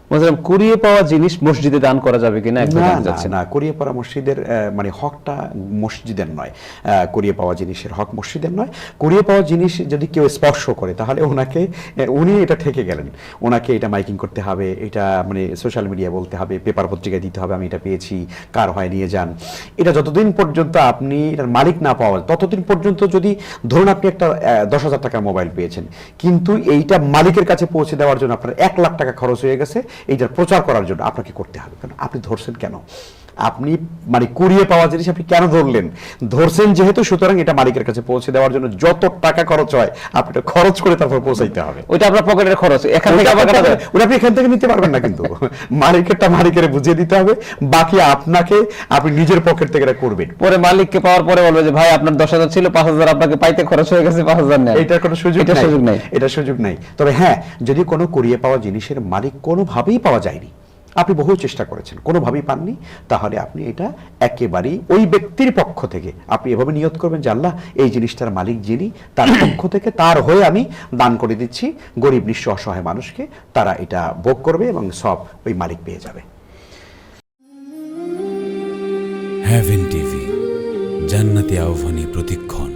বলছিলাম কুড়িয়ে পাওয়া জিনিস মসজিদে দান করা যাবে কিনা একবার জানতে চাচ্ছি। না, কুড়িয়ে পাওয়া মসজিদের মানে হকটা মসজিদের নয়, কুড়িয়ে পাওয়া জিনিসের হক মসজিদের নয়। কুড়িয়ে পাওয়া জিনিস যদি কেউ স্পর্শ করে তাহলে উনি এটা ঠেকে গেলেন, ওনাকে এটা মাইকিং করতে হবে, এটা মানে সোশ্যাল মিডিয়া বলতে হবে, পেপার পত্রিকায় দিতে হবে আমি এটা পেয়েছি, কার হয় নিয়ে যান। এটা যতদিন পর্যন্ত আপনি এটার মালিক না পাওয়া ততদিন পর্যন্ত, যদি ধরুন আপনি একটা 10,000 টাকার মোবাইল পেয়েছেন, কিন্তু এইটা মালিকের কাছে পৌঁছে দেওয়ার জন্য আপনার 1 লাখ টাকা খরচ হয়ে গেছে, এইটার প্রচার করার জন্য আপনাকে করতে হবে। কারণ আপনি ধরছেন কেন, আপনি মানে কুড়িয়ে পাওয়া জিনিস আপনি কেন ধরলেন, ধরছেন যেহেতু, সুতরাং এটা মালিকের কাছে পৌঁছে দেওয়ার জন্য যত টাকা খরচ হয় আপনি এটা খরচ করে তারপর পৌঁছাইতে হবে। ওইটা আপনার পকেটের খরচ, এখান থেকে আবার কাটা যাবে। ওটা আপনি এখান থেকে নিতে পারবেন না, কিন্তু মালিকেরটা মালিকের বুঝিয়ে দিতে হবে, বাকি আপনি নিজের পকেট থেকে এটা করবেন। পরে মালিককে পাওয়ার পরে বলবে যে ভাই আপনার 10,000 ছিল, 5,000 আপনাকে পাইতে খরচ হয়ে গেছে, 5,000 নেন। এটার কোনো সুযোগ নাই, এটা সুযোগ নাই। তবে হ্যাঁ, যদি কোনো কুড়িয়ে পাওয়া জিনিসের মালিক কোনোভাবেই পাওয়া যায়নি, আপনি বহু চেষ্টা করেছেন, কোনোভাবেই পাননি, তাহলে আপনি এটা একেবারেই ওই ব্যক্তির পক্ষ থেকে আপনি এভাবে নিয়ত করবেন যে আল্লাহ, এই জিনিসটার মালিক যিনি, তার পক্ষ থেকে, তার হয়ে আমি দান করে দিচ্ছি গরিব নিঃস্ব অসহায় মানুষকে, তারা এটা ভোগ করবে এবং সব ওই মালিক পেয়ে যাবে। হেভেন টিভি, জান্নাতি আহ্বানী প্রতিক্ষণ।